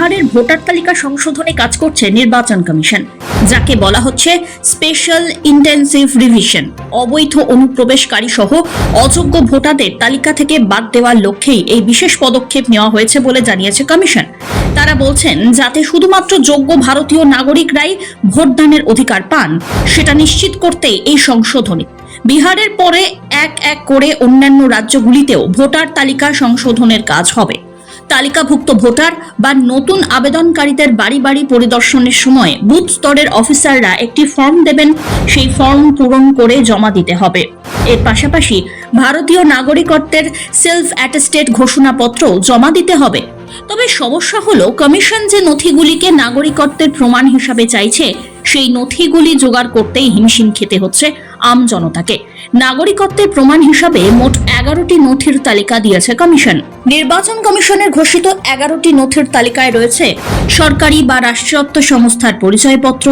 বিহারের ভোটার তালিকা সংশোধনে কাজ করছে নির্বাচন কমিশন, যাকে বলা হচ্ছে স্পেশাল ইন্টেন্সিভ রিভিশন। অবৈধ অনুপ্রবেশকারী সহ অযোগ্য ভোটারদের তালিকা থেকে বাদ দেওয়ার লক্ষ্যেই এই বিশেষ পদক্ষেপ নেওয়া হয়েছে বলে জানিয়েছে কমিশন। তারা বলছেন, যাতে শুধুমাত্র যোগ্য ভারতীয় নাগরিকরাই ভোটদানের অধিকার পান, সেটা নিশ্চিত করতেই এই সংশোধনী। বিহারের পরে এক এক করে অন্যান্য রাজ্যগুলিতেও ভোটার তালিকা সংশোধনের কাজ হবে। তালিকাভুক্ত ভোটার বা নতুন আবেদনকারীদের বাড়ি বাড়ি পরিদর্শনের সময় বুথ স্তরের অফিসাররা একটি ফর্ম দেবেন, সেই ফর্ম পূরণ করে জমা দিতে হবে। এর পাশাপাশি ভারতীয় নাগরিকত্বের সেলফ অ্যাটেস্টেড ঘোষণাপত্র জমা দিতে হবে। তবে সমস্যা হলো, কমিশন যে নথিগুলিকে নাগরিকত্বের প্রমাণ হিসাবে চাইছে, সেই নথিগুলি জোগাড় করতেই হিমশিম খেতে হচ্ছে আম জনতাকে। নাগরিকত্বের প্রমাণ হিসাবে মোট 11টি নথির তালিকা দিয়েছে কমিশন। নির্বাচন কমিশনের ঘোষিত 11টি নথির তালিকায় রয়েছে সরকারি বা রাষ্ট্রায়ত্ত সংস্থার পরিচয়পত্র,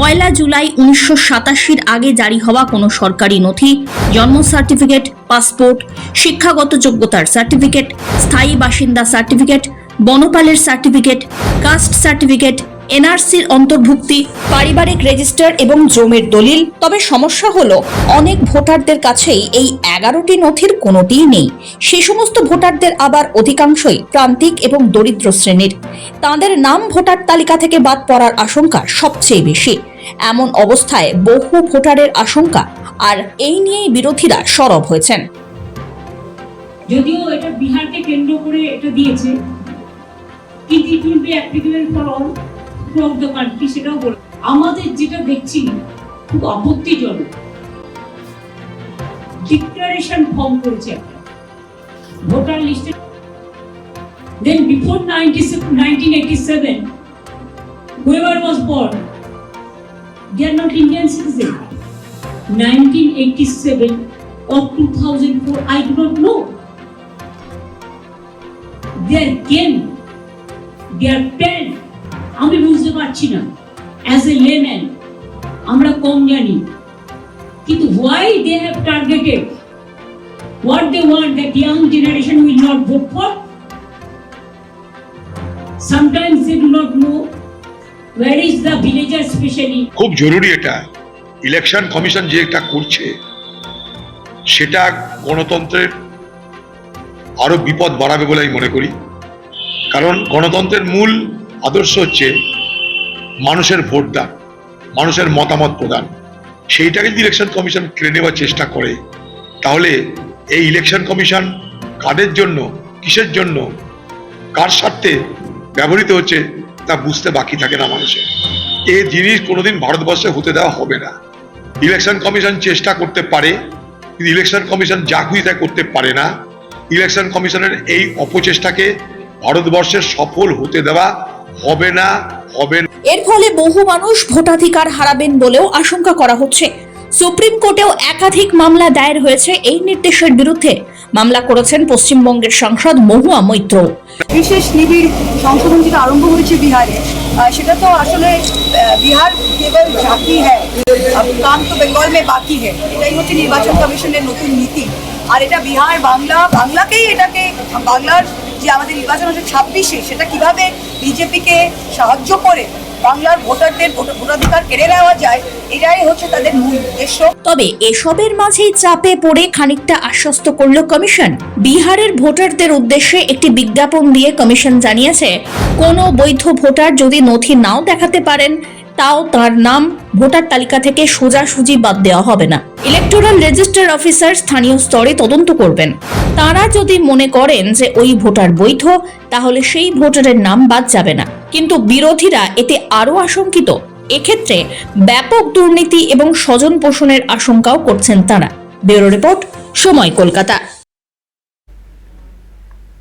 1 জুলাই 1987 আগে জারি হওয়া কোনো সরকারি নথি, জন্ম সার্টিফিকেট, পাসপোর্ট, শিক্ষাগত যোগ্যতার সার্টিফিকেট, স্থায়ী বাসিন্দা সার্টিফিকেট, বনপালের সার্টিফিকেট, কাস্ট সার্টিফিকেট, এনআরসির অন্তর্ভুক্তি, পারিবারিক রেজিস্টার এবং জমির দলিল। তবে সমস্যা হলো, অনেক ভোটারদের কাছেই এই 11টি নথির কোনোটিই নেই। সেই সমস্ত ভোটারদের আবার অধিকাংশই প্রান্তিক এবং দরিদ্র শ্রেণীর। তাদের নাম ভোটার তালিকা থেকে বাদ পড়ার আশঙ্কা সবচেয়ে বেশি। এমন অবস্থায় বহু ভোটারের আশঙ্কা, আর এই নিয়েই বিরোধীরা সরব হয়েছেন। যদিও এটা বিহারকে কেন্দ্র করে এটা দিয়েছে, কিন্তু it will be applicable for all throughout the country, সেটাও বলে। আমাদের যেটা দেখছি খুব আপত্তিজনক, ডিক্লারেশন ফর্ম করেছে একটা ভোটার লিস্টে। দেন before 1987 whoever was born, they are not Indian citizen. 1987 or 2004, I do not know. They are came, they are pen. আমি বুঝতে পারছি না, অ্যাজ এ লেম্যান আমরা কম জানি, কিন্তু why they have targeted what they want that young generation will not vote for. Sometimes they do not know where is the villager specially. খুব জরুরি এটা। ইলেকশন কমিশন যে এটা করছে, সেটা গণতন্ত্রের আরো বিপদ বাড়াবে বলে আমি মনে করি। কারণ গণতন্ত্রের মূল আদর্শ হচ্ছে মানুষের ভোটদান, মানুষের মতামত প্রদান। সেইটাকে যদি ইলেকশন কমিশন কেড়ে নেওয়ার চেষ্টা করে, তাহলে এই ইলেকশন কমিশন কাদের জন্য, কিসের জন্য, কার স্বার্থে ব্যবহৃত হচ্ছে তা বুঝতে বাকি থাকে না মানুষের। এই জিনিস কোনোদিন ভারতবর্ষে হতে দেওয়া হবে না। ইলেকশন কমিশন চেষ্টা করতে পারে, কিন্তু ইলেকশন কমিশন যা খুশি তা করতে পারে না। ইলেকশন কমিশনের এই অপচেষ্টাকে ভারতবর্ষের সফল হতে দেওয়া হবে না, হবে না। এর ফলে বহু মানুষ ভোটাধিকার হারাবেন বলেও আশঙ্কা করা হচ্ছে। সুপ্রিম কোর্টেও একাধিক মামলা দায়ের হয়েছে এই নির্দেশের বিরুদ্ধে। মামলা করেছেন পশ্চিমবঙ্গের সাংসদ মহুয়া মৈত্র। বিশেষ নিবিড় সংশোধন যেটা আরম্ভ হয়েছে বিহারে, সেটা তো আসলে বিহার কেবল বাকি হ্যাঁ, কাম তো বেঙ্গল মে বাকি হ্যাঁ, এটাই হচ্ছে নির্বাচন কমিশনের নতুন নীতি। আর এটা বিহার বাংলাকেই, এটাকে বাংলার যে আমাদের নির্বাচন হচ্ছে 26-এ, সেটা কিভাবে বিজেপিকে সাহায্য করে বাংলার ভোটারদের ভোটাধিকার কেড়ে নেওয়া যায়, এটাই হচ্ছে তাদের মূল উদ্দেশ্য। তবে এসবের মাঝেই চাপে পড়ে খানিকটা আশ্বস্ত করল কমিশন। বিহারের ভোটারদের উদ্দেশ্যে একটি বিজ্ঞাপন দিয়ে কমিশন জানিয়েছে, কোনো বৈধ ভোটার যদি নথি নাও দেখাতে পারেন, তাও তার নাম ভোটার তালিকা থেকে সোজাসুজি বাদ দেওয়া হবে না। ইলেকটোরাল রেজিস্টার অফিসার স্থানীয় স্তরে তদন্ত করবেন। তারা যদি মনে করেন যে ওই ভোটার বৈধ, তাহলে সেই ভোটারের নাম বাদ যাবে না। কিন্তু বিরোধীরা এতে আরো আশঙ্কিত। এক্ষেত্রে ব্যাপক দুর্নীতি এবং স্বজন পোষণের আশঙ্কাও করছেন তারা। ব্যুরো রিপোর্ট, সময়, কলকাতা।